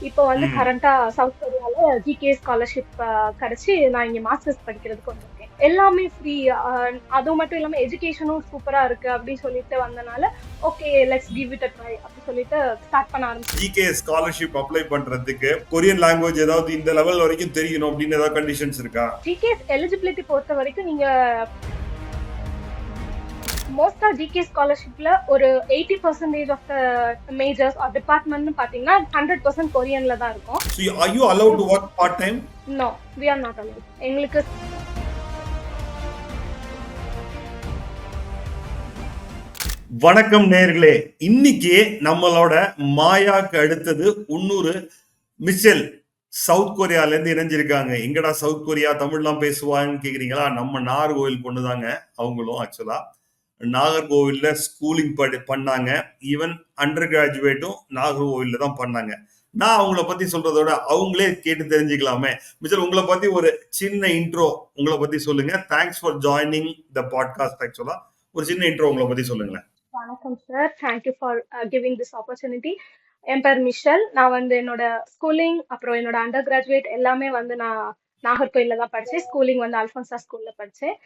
இப்போ வந்து ம். கரண்டா சவுத் கொரியால ஜிகே ஸ்காலர்ஷிப் கிடைச்சு நான் இங்க மாஸ்டர்ஸ் படிக்கிறதுக்கு வந்திருக்கேன். எல்லாமே ஃப்ரீ. அது மட்டும் இல்லாம எஜுகேஷனும் சூப்பரா இருக்கு அப்படின்னு சொல்லிட்டு வந்தனால okay let's give it a try அப்படி சொல்லிட்டு ஸ்டார்ட் பண்ண ஆரம்பிச்சேன். ஜிகே ஸ்காலர்ஷிப் அப்ளை பண்றதுக்கு கொரியன் லாங்குவேஜ் ஏதாவது இந்த லெவல் வரைக்கும் தெரியணும் அப்படின்னு ஏதாவது கண்டிஷன்ஸ் இருக்கா? ஜிகே எலிஜிபிலிட்டி பொறுத்த வரைக்கும் நீங்க மோஸ்டா ஜிகே ஸ்காலர்ஷிப்ல ஒரு 80% ஆஃப் த மேஜர்ஸ் ஆர் டிபார்ட்மெண்ட்னு பாத்தீங்கன்னா 100% கொரியன்ல தான் இருக்கும். So are you allowed to work part time? No we are not allowed. எங்களுக்கு வணக்கம் நேர்களே, இன்னைக்கு நம்மளோட மாயாக்கு அடுத்தது இன்னொரு மிச்சல் சவுத் கொரியால இருந்து இணைஞ்சிருக்காங்க. எங்கடா சவுத் கொரியா தமிழ்லாம் பேசுவாங்கன்னு கேக்குறீங்களா? நம்ம நாகர்கோவில் பொண்ணுதாங்க அவங்களும். ஆக்சுவலா நாகர்கோவில்ல ஸ்கூலிங் பண்ணாங்க. ஈவன் அண்டர் கிராஜுவேட்டும் நாகர்கோவில்ல தான் பண்ணாங்க. நான் அவங்கள பத்தி சொல்றதோட அவங்களே கேட்டு தெரிஞ்சுக்கலாமே. மிச்சல், உங்களை பத்தி ஒரு சின்ன இன்ட்ரோ உங்களை பத்தி சொல்லுங்க. Thanks for joining the podcast. Actually ஒரு சின்ன இன்ட்ரோ உங்களை பத்தி சொல்லுங்களேன். வணக்கம் sir, thank you for giving this opportunity. என் பேர் மிஷல். நான் வந்து என்னோட ஸ்கூலிங் அப்புறம் என்னோட அண்டர் கிராஜுவேட் எல்லாமே வந்து நான் நாகர்கோயில்ல தான் படித்தேன். ஸ்கூலிங் வந்து அல்ஃபோன்சா ஸ்கூல்ல படித்தேன்.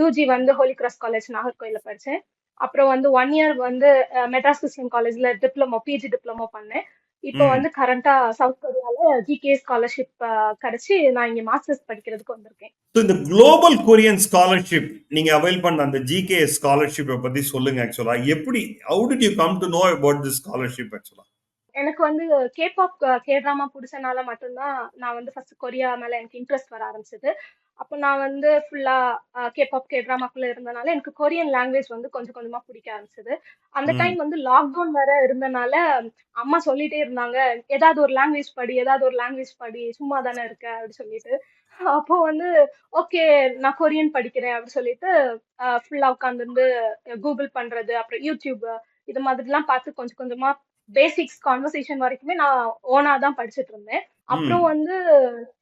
யூஜி வந்து ஹோலி கிராஸ் காலேஜ் நாகர்கோயில்ல படித்தேன். அப்புறம் வந்து 1 இயர் வந்து மெட்ராஸ் கிறிஸ்டியன் காலேஜ்ல டிப்ளமோ பிஜி டிப்ளமோ பண்ணேன். இப்போ வந்து கரண்டா சவுத் கொரியால ஜிகே ஸ்காலர்ஷிப் கிடைச்சி நான் இங்க மாஸ்டர்ஸ் படிக்கிறதுக்கு வந்திருக்கேன். இந்த குளோபல் கொரியன் ஸ்காலர்ஷிப் நீங்க அவைல் பண்ண அந்த ஜிகே ஸ்காலர்ஷிப்பை பத்தி சொல்லுங்க. ஆக்சுவலா எப்படி, how did you come to know about this scholarship? ஆக்சுவலா எனக்கு வந்து கேபாப் கேட்ராமா பிடிச்சனால மட்டும்தான் நான் வந்து ஃபர்ஸ்ட் கொரியா மேல எனக்கு இன்ட்ரெஸ்ட் வர ஆரம்பிச்சது. அப்போ நான் வந்து ஃபுல்லா கேபாப் கேட்ராமாக்குள்ள இருந்தனால எனக்கு கொரியன் லாங்குவேஜ் வந்து கொஞ்சம் கொஞ்சமா பிடிக்க ஆரம்பிச்சது. அந்த டைம் வந்து லாக்டவுன் வேற இருந்தனால அம்மா சொல்லிட்டே இருந்தாங்க, ஏதாவது ஒரு லாங்குவேஜ் படி, ஏதாவது ஒரு லாங்குவேஜ் படி, சும்மா தானே இருக்க அப்படின்னு சொல்லிட்டு. அப்போ வந்து ஓகே நான் கொரியன் படிக்கிறேன் அப்படின்னு சொல்லிட்டு ஃபுல்லா உட்காந்துருந்து கூகுள் பண்றது அப்புறம் யூடியூப் இது மாதிரிலாம் பார்த்து கொஞ்சம் கொஞ்சமா பேசிக்ஸ் கான்வர்சேஷன் வரைக்குமே நான் ஓனா தான் படிச்சுட்டு இருந்தேன். அப்புறம் வந்து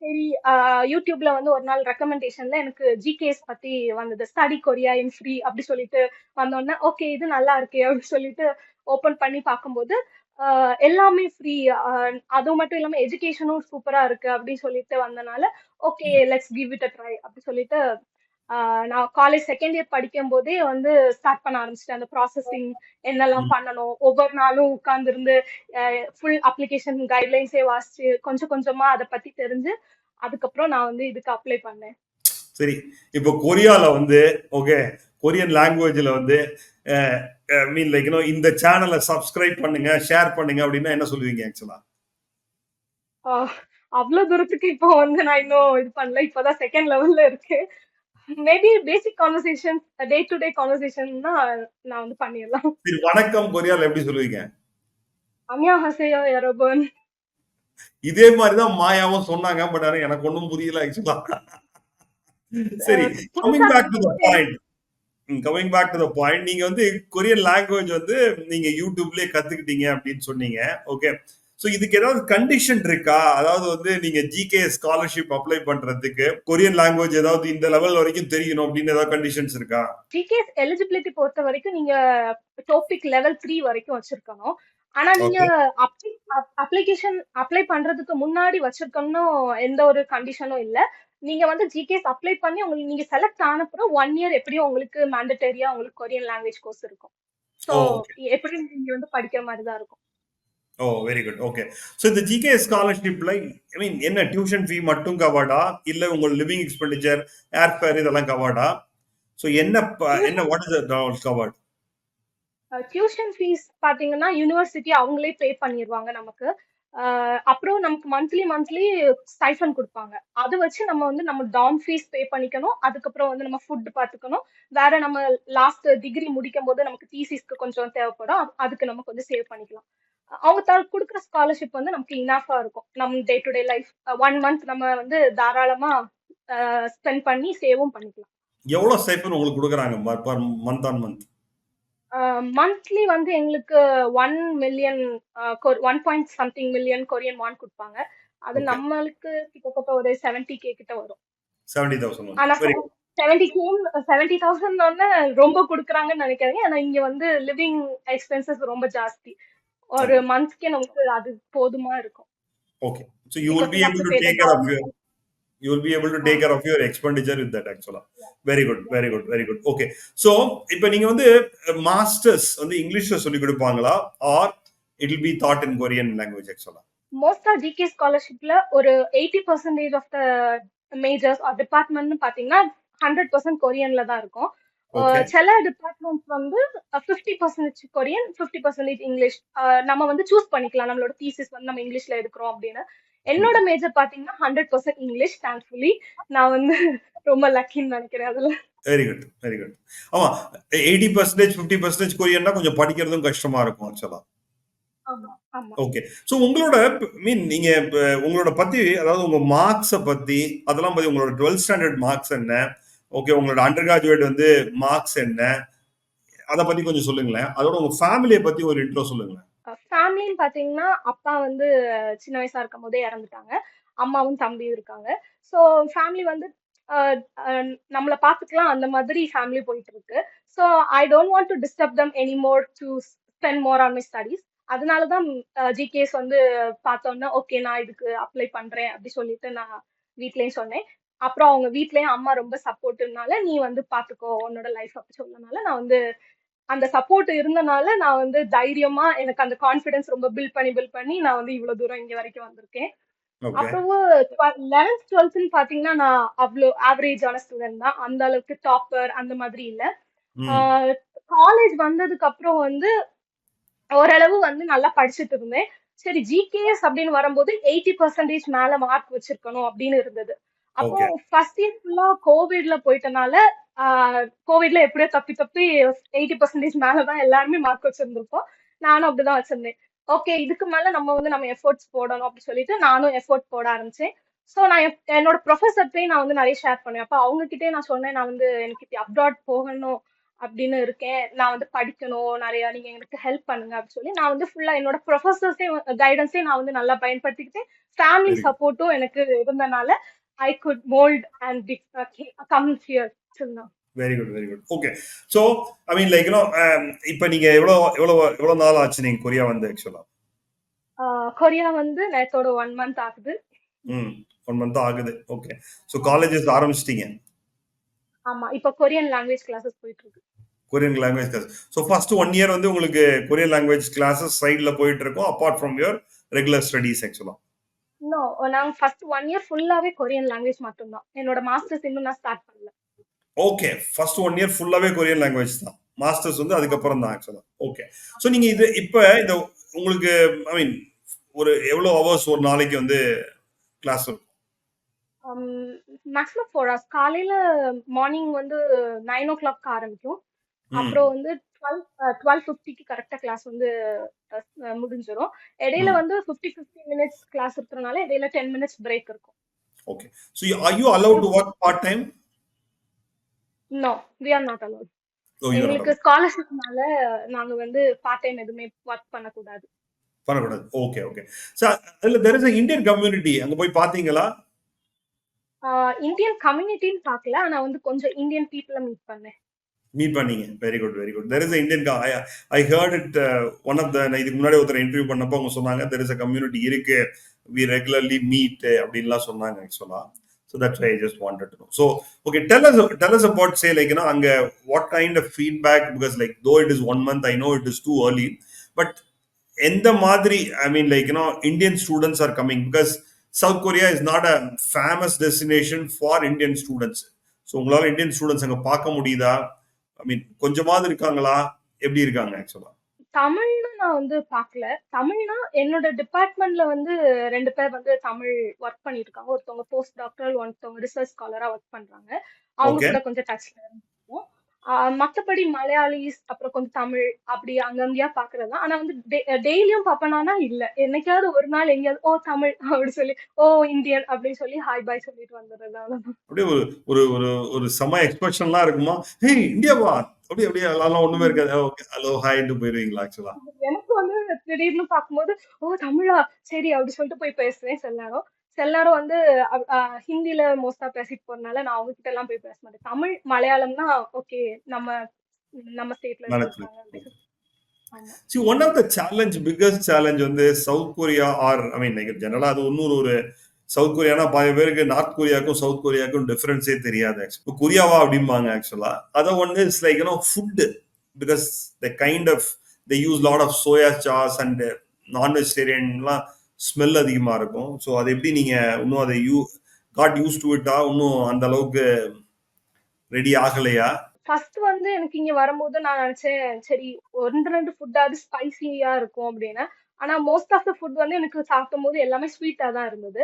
சரி யூடியூப்ல வந்து ஒரு நாள் ரெக்கமெண்டேஷன்ல எனக்கு ஜிகேஸ் பத்தி வந்தது. ஸ்டடி கொரியா இன் ஃப்ரீ அப்படி சொல்லிட்டு வந்தோடனே ஓகே இது நல்லா இருக்கே அப்படின்னு சொல்லிட்டு ஓபன் பண்ணி பார்க்கும்போது எல்லாமே ஃப்ரீ. அது மட்டும் இல்லாம எஜுகேஷனும் சூப்பரா இருக்கு அப்படின்னு சொல்லிட்டு வந்தனால okay let's give it a try அப்படி சொல்லிட்டு நான் காலேஜ் செகண்ட் இயர் படிக்கும் போதே வந்து ஸ்டார்ட் பண்ண ஆரம்பிச்சிட்டேன். அந்த ப்ராசஸிங் என்னெல்லாம் பண்ணணும், ஒவ்வொரு நாளும் உட்கார்ந்து இருந்து ஃபுல் அப்ளிகேஷன் கைட்லைன்ஸே வாசிச்சு கொஞ்சம் கொஞ்சமா அதை பத்தி தெரிஞ்சு அதுக்கப்புறம் நான் வந்து இதுக்கு அப்ளை பண்ணேன். சரி, இப்போ கொரியால வந்து ஓகே கொரியன் லாங்குவேஜ்ல வந்து மீன் லைக் இந்த சேனலை சப்ஸ்கிரைப் பண்ணுங்க, ஷேர் பண்ணுங்க அப்படின்னா என்ன சொல்லுவீங்க? ஆக்சுவலா அவ்வளவு தூரத்துக்கு இப்போ வந்து நான் இன்னும் இது பண்ணல. இப்பதான் செகண்ட் லெவல்ல இருக்கு. Maybe basic conversation day to day conversation தான் நான் வந்து பண்ணிடலாம். சரி, வணக்கம் கொரியால எப்படி சொல்லுவீங்க? அன்யாஹாசேயோ யரோபன். இதே மாதிரிதான் மாயாவும் சொன்னாங்க. பட் ஆனா எனக்கு ஒன்றும் புரியல ஆக்சுவலா. சரி, கமிங் புதுசா பேக் டு த இருக்கும்போது point. Coming back to the point, நீங்க வந்து கொரியன் லாங்குவேஜ் வந்து நீங்க யூடியூப்லயே கத்துக்கிட்டீங்க அப்படின்னு சொன்னீங்க. ஓகே, சோ இதுக்கு ஏதாவது கண்டிஷன் இருக்கா? அதாவது வந்து நீங்க ஜிகே ஸ்காலர்ஷிப் அப்ளை பண்றதுக்கு கொரியன் லாங்குவேஜ் ஏதாவது இந்த லெவல் வரைக்கும் தெரியணும் அப்படின்னு ஏதாவது கண்டிஷன்ஸ் இருக்கா? ஜிகே எலிஜிபிலிட்டி பொறுத்த வரைக்கும் நீங்க டாபிக் லெவல் 3 வரைக்கும் வச்சிருக்கணும். ஆனா நீங்க ஓகே, அப்ளிகேஷன் அப்ளை பண்றதுக்கு முன்னாடி வச்சிருக்கணும் எந்த ஒரு கண்டிஷனும் இல்ல. நீங்க வந்து ஜிகேஸ் அப்ளை பண்ணி உங்களுக்கு நீங்க செலக்ட் ஆனப்புறம் 1 இயர் எப்படியும் உங்களுக்கு மேண்டட்டரியா உங்களுக்கு கொரியன் லாங்குவேஜ் கோர்ஸ் இருக்கும். சோ ஓகே, எப்படி நீங்க வந்து படிக்கிற மாதிரி தான் இருக்கும். ஓ வெரி குட். ஓகே, ஸோ இந்த ஜிகே ஸ்காலர்ஷிப்ல ஐ மீன் என்ன டியூஷன் ஃபீ மட்டும் கவர்டா, இல்ல உங்க லிவிங் எக்ஸ்பெண்டிச்சர், ஏர் ஃபேர் இதெல்லாம் கவர்டா? ஸோ என்ன what is covered? Tuition fees பாத்தீங்கன்னா யூனிவர்சிட்டி அவங்களே பே பண்ணிடுவாங்க நமக்கு. அப்புறம் நமக்கு மந்த்லி மந்த்லி ஸ்டைஃபன் கொடுப்பாங்க. அதை வச்சு நம்ம வந்து நம்ம டார்ம் ஃபீஸ் பே பண்ணிக்கணும். அதுக்கப்புறம் வந்து நம்ம ஃபுட் பார்த்துக்கணும். வேற நம்ம லாஸ்ட் டிகிரி முடிக்கும் போது நமக்கு தீசிஸ்க்கு கொஞ்சம் தேவைப்படும். அதுக்கு நம்ம கொஞ்சம் சேவ் பண்ணிக்கலாம். அவங்க கொடுக்குற ஸ்காலர்ஷிப் வந்து நமக்கு இனாஃபா இருக்கும். நம்ம day to day life 1 month நம்ம வந்து தாராளமா ஸ்பெண்ட் பண்ணி சேவும் பண்ணிக்கலாம். எவ்வளவு ஸ்டைப்பன் உங்களுக்கு கொடுக்குறாங்க per month on month? Monthly வந்து எங்களுக்கு 1 million 1 point something million Korean won கொடுப்பாங்க. அது ஓகே, நம்மளுக்கு கிட்டத்தட்ட ஒரு 70K கிட்ட வரும். 70,000. ஆனா வெரி 70K 70,000 ரொம்ப கொடுக்குறாங்கன்னு நினைக்காதீங்க. ஆனா இங்க வந்து லிவிங் எக்ஸ்பென்சஸ் ரொம்ப ஜாஸ்தி. ஒரு மந்த்ஸ்க்கே நமக்கு அது போதுமா இருக்கும். Okay. So you will because be we have able to to pay the take care of your government. you will be able to take Um, care of your expenditure with that actually. yeah, Very good, yeah. very good, very good. Okay. So இப்போ நீங்க வந்து masters வந்து இங்கிலீஷ்ல சொல்லி கொடுப்பாங்களா R it will be taught in Korean language actually? மோஸ்டா GK ஸ்காலர்ஷிப்ல ஒரு 80% of the majors R டிபார்ட்மெண்ட்னு பாத்தீங்கன்னா 100% கொரியன்ல தான் இருக்கும். Okay. சில டிபார்ட்மெண்ட்ஸ் வந்து 50% கொரியன் 50% இங்கிலீஷ். நம்ம வந்து சூஸ் பண்ணிக்கலாம் நம்மளோட தீசிஸ் வந்து நம்ம இங்கிலீஷ்ல எடுக்கிறோம் அப்படின்னு. என்னோட Okay. மேஜர் பாத்தீங்கன்னா 100% இங்கிலீஷ். தேங்க்ஃபுல்லி நான் வந்து ரொம்ப லக்கின்னு நினைக்கிறேன் அதுல. Very good, very good. ஆமா 80% 50% கொரியன்னா கொஞ்சம் படிக்கிறதும் கஷ்டமா இருக்கும் ஆக்சுவலா. ஆமா ஆமா. ஓகே. ஸோ உங்களோட மீன் நீங்க உங்களோட பத்தி அதாவது உங்க மார்க்ஸ பத்தி அதெல்லாம் பத்தி உங்களோட 12th ஸ்டாண்டர்ட் மார்க்ஸ் என்ன? ஓகே உங்களோட அண்டர் கிராஜுவேட் வந்து மார்க்ஸ் என்ன? அத பத்தி கொஞ்சம் சொல்லுங்களேன். அதோட உங்க ஃபேமிலிய பத்தி ஒரு இன்ட்ரோ சொல்லுங்களேன். ஃபேமிலின்னு பாத்தீங்கன்னா அப்பா வந்து சின்ன வயசா இருக்கும் போதே இறந்துட்டாங்க. அம்மாவும் தம்பியும் இருக்காங்க. ஸோ ஃபேமிலி வந்து அஹ், நம்மள பாத்துக்கலாம் அந்த மாதிரி ஃபேமிலி போயிட்டு இருக்கு. So I don't want to disturb them any more to spend more on my studies. அதனாலதான் ஜிகேஸ் வந்து பார்த்தோன்னா ஓகே நான் இதுக்கு அப்ளை பண்றேன் அப்படி சொல்லிட்டு நான் வீட்லயும் சொன்னேன். அப்புறம் அவங்க வீட்லயும் அம்மா ரொம்ப சப்போர்ட்டிவ்னால நீ வந்து பாத்துக்கோ உன்னோட லைஃப் அப்படி சொன்னனால நான் வந்து அந்த சப்போர்ட் இருந்தனால நான் வந்து தைரியமா எனக்கு அந்த கான்ஃபிடன்ஸ் ரொம்ப பில்ட் பண்ணி நான் வந்து இவ்வளவு தூரம் இங்க வரைக்கும் வந்திருக்கேன். ஓகே. அப்புறம் 11th 12th பாத்தீங்கன்னா நான் அவ்வளோ ஆவரேஜான ஸ்டூடெண்ட் தான். அந்த அளவுக்கு டாப்பர் அந்த மாதிரி இல்ல. ம். காலேஜ் வந்ததுக்கு அப்புறம் வந்து ஓரளவு வந்து நல்லா படிச்சுட்டு இருந்தேன். சரி ஜிகேஎஸ் அப்படின்னு வரும்போது 80% மேல மார்க் வச்சிருக்கணும் அப்படின்னு இருந்தது. அப்போ ஓகே. ஃபர்ஸ்ட் இயர் ஃபுல்லா கோவிட்ல போயிட்டனால கோவிட்ல எப்படியோ தப்பி தப்பி 80% மேலதான் எல்லாருமே மார்க் வச்சிருந்திருப்போம். நானும் அப்படிதான் வச்சிருந்தேன். ஓகே இதுக்கு மேல நம்ம வந்து நம்ம எஃபோர்ட்ஸ் போடணும் அப்படின்னு சொல்லிட்டு நானும் எஃபோர்ட் போட ஆரம்பிச்சேன். சோ நான் என்னோட ப்ரொஃபஸர்கிட்டயும் நான் வந்து நிறைய ஷேர் பண்ணேன். அப்ப அவங்க கிட்டே நான் சொன்னேன் நான் வந்து எனக்கு இப்படி அப்ராட் போகணும் அப்படின்னு இருக்கேன். நான் வந்து படிக்கணும் நிறைய நீங்க எனக்கு ஹெல்ப் பண்ணுங்க அப்படின்னு சொல்லி நான் வந்து ஃபுல்லா என்னோட ப்ரொஃபஸர்ஸே கைடன்ஸே நான் வந்து நல்லா பயன்படுத்திக்கிட்டேன். Family very good. சப்போர்ட்டும் எனக்கு இருந்தனால I could mould and come here till now. Very good, very good. Okay. So I mean like இப்ப நீங்க எவ்வளவு நாள் ஆச்சு நீங்க கொரியா வந்து ஆக்சுவலா? கொரியா வந்து நேத்தோட 1 மந்த் ஆகுது. ம். 1 மந்த் ஆகுது. ஓகே. ஸோ காலேஜஸ் ஆரம்பிச்சிட்டீங்க. ஆமா இப்ப கொரியன் லாங்குவேஜ் கிளாஸஸ் போயிட்டு இருக்கு. Korean language class. So first 1 year வந்து உங்களுக்கு கொரியன் லாங்குவேஜ் கிளாஸஸ் சைட்ல போயிட்டு இருக்கும் apart from your regular studies actually. இன்னும் நாங்க ஃபர்ஸ்ட் 1 இயர் ஃபுல்லாவே கொரியன் லாங்குவேஜ் மட்டும்தான். என்னோட மாஸ்டர்ஸ் இன்னும் நான் ஸ்டார்ட் பண்ணல. ஓகே. ஃபர்ஸ்ட் 1 இயர் ஃபுல்லாவே கொரியன் லாங்குவேஜ் தான். மாஸ்டர்ஸ் வந்து அதுக்கப்புறம் தான் ஆக்சுவலா. ஓகே. ஸோ நீங்க இந்த உங்களுக்கு ஐ மீன் ஒரு எவ்வளவு ஹவர்ஸ் ஒரு நாளைக்கு வந்து கிளாஸ் இருக்கும்? Maximum 4 hours. காலையில மார்னிங் வந்து 9 o'clock ஆரம்பிக்கும். ம். அப்புறம் வந்து 12:50க்கு கரெக்டா கிளாஸ் வந்து முடிஞ்சிடும். இடையில ம். வந்து 50 மினிட்ஸ் கிளாஸ் இருக்கிறதுனால இடையில 10 மினிட்ஸ் பிரேக் இருக்கும். Okay. So are you allowed to work part time? No we are not allowed. Oh you are எங்களுக்கு நாட் ஸ்காலர்ஷிப்னால நாங்க வந்து பார்ட் டைம் எதுவுமே ஒர்க் பண்ணக்கூடாது. பண்ணக்கூடாது. Okay, okay. ஸோ அதுல there is a Indian community. அங்க போய் பார்த்தீங்களா? இந்தியன் கம்யூனிட்டின்னு பார்க்கல. ஆனா வந்து கொஞ்சம் இந்தியன் பீப்புளை மீட் பண்ணேன். மீட் பண்ணீங்க. Very good, very good. There is a Indian I heard it one of the நான் இதுக்கு முன்னாடி ஒருத்தர் இன்டர்வியூ பண்ணப்போ அவங்க சொன்னாங்க தெர் இஸ் அ கம்யூனிட்டி இருக்கு. வி ரெகுலர்லி மீட் அப்படின்லாம் சொன்னாங்க ஆக்சுவலா. So that's why I just wanted to know. So okay, tell us about say like அங்க what kind of feedback because like though it is 1 month I know it is too early but எந்த மாதிரி I mean like Indian students are coming because South Korea is not a famous destination for Indian students. So உங்களால Indian students அங்க பார்க்க முடியுதா? ஐ மீன் கொஞ்சமாவது இருக்காங்களா? எப்படி இருக்காங்க ஆக்சுவலா? தமிழ்னு நான் வந்து பார்க்கல. தமிழ்னா என்னோட டிபார்ட்மெண்ட்ல வந்து 2 பேர் வந்து தமிழ் ஒர்க் பண்ணிட்டு இருக்காங்க. ஒருத்தவங்க போஸ்ட் டாக்டரல், ஒருத்தவங்க ரிசர்ச் ஸ்காலரா ஒர்க் பண்றாங்க. அவங்க ஓகே. கூட கொஞ்சம் டச்ல இருந்தோம். மத்தபடி மலையாளிஸ் அப்புறம் கொஞ்சம் தமிழ் அப்படி அங்கங்கயா பாக்குறது தான். ஆனா வந்து டெய்லியும் பாப்பனானா இல்ல. என்னைக்காவது ஒரு நாள் எங்கேயாவது ஓ தமிழ் அப்படி சொல்லி ஓ இந்தியன் அப்படின்னு சொல்லி ஹாய் பாய் சொல்லிட்டு வந்துடுறது அவ்வளவுதான். அப்படியே ஒரு ஒரு ஒரு ஒரு செம எக்ஸ்பிரஷன்லாம் இருக்குமா? ஹேய் இந்தியாவா? அப்படியே அப்படியே அதெல்லாம் ஒண்ணுமே இருக்காது. ஓகே ஹலோ ஹாய்ன்னு போயிருவீங்களா ஆக்சுவலா? எனக்கு வந்து திடீர்னு பார்க்கும்போது ஓ தமிழா சரி அப்படி சொல்லிட்டு போய் பேசுவேன் சில நேரம். சில நேரம் வந்து ஹிந்தில மோஸ்டா பேசிட்டு போறதுனால நான் அவங்க கிட்ட எல்லாம் போய் பேச மாட்டேன். தமிழ் மலையாளம்னா ஓகே நம்ம நம்ம ஸ்டேட்ல இருந்து நினைச்சு. இருக்காங்க அப்படின்னு. ஆமா. See, one of the challenge, biggest challenge வந்து சவுத் கொரியா ஆர் ஐ மீன் ஜெனரலா அது இன்னொரு ஒரு சவுத் கொரியானா பாதி பேருக்கு நார்த் கொரியாவுக்கும் சவுத் கொரியாவுக்கும் டிஃபரன்ஸே தெரியாது. இப்போ கொரியாவா அப்படிம்பாங்க ஆக்சுவலா. அதை ஒன்று it's like food because the kind of they use lot of soya sauce and non வெஜிடேரியன்லாம் ஸ்மெல் அதிகமாக இருக்கும். ஸோ அது எப்படி நீங்க இன்னும் அதை காட் யூஸ் டு இட்டா இன்னும் அந்த அளவுக்கு ரெடி ஆகலையா? ஃபர்ஸ்ட் வந்து எனக்கு இங்க வரும்போது நான் நினைச்சேன் சரி 1-2 ஃபுட்டாவது ஸ்பைசியா இருக்கும் அப்படின்னு. ஆனா மோஸ்ட் ஆஃப் த ஃபுட் வந்து எனக்கு சாப்பிடும் போது எல்லாமே ஸ்வீட்டா தான் இருந்தது.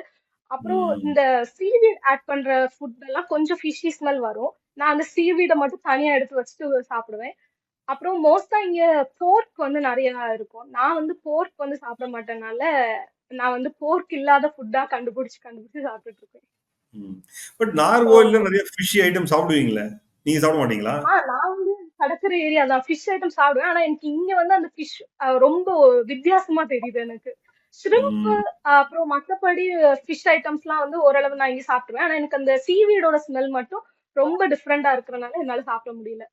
அப்புறம் இந்த சீவீட் ஆட் பண்ற ஃபுட் எல்லாம் கொஞ்சம் ஃபிஷி ஸ்மெல் வரும். நான் அந்த சீவீடை மட்டும் தனியா எடுத்து வச்சுட்டு சாப்பிடுவேன். அப்புறம் மோஸ்டா இங்க போர்க் வந்து நிறைய இருக்கும். நான் வந்து போர்க் வந்து சாப்பிட மாட்டேனால நான் வந்து போர்க் இல்லாத ஃபுட்டா கண்டுபிடிச்சு கண்டுபிடிச்சு சாப்பிட்டுட்டு இருக்கேன். பட் இப்போ நார்வோயில்ல நிறைய ஃபிஷ் ஐட்டம் சாப்பிடுவீங்களே, நீங்க சாப்பிட மாட்டீங்களா? நான் வந்து கடற்கரை ஏரியா தான் ஃபிஷ் ஐட்டம் சாப்பிடுவேன். ஆனா எனக்கு இங்க வந்து அந்த ஃபிஷ் ரொம்ப வித்தியாசமா தெரியுது எனக்கு. ஷ்ரிம்ப் ம். அப்புறம் மத்தபடி ஃபிஷ் ஐட்டம்ஸ்லாம் வந்து ஓரளவு நான் இங்க சாப்பிடுவேன். ஆனா எனக்கு அந்த சீவீடோட ஸ்மெல் மட்டும் ரொம்ப டிஃப்ரெண்டா இருக்கிறனால என்னால சாப்பிட முடியல.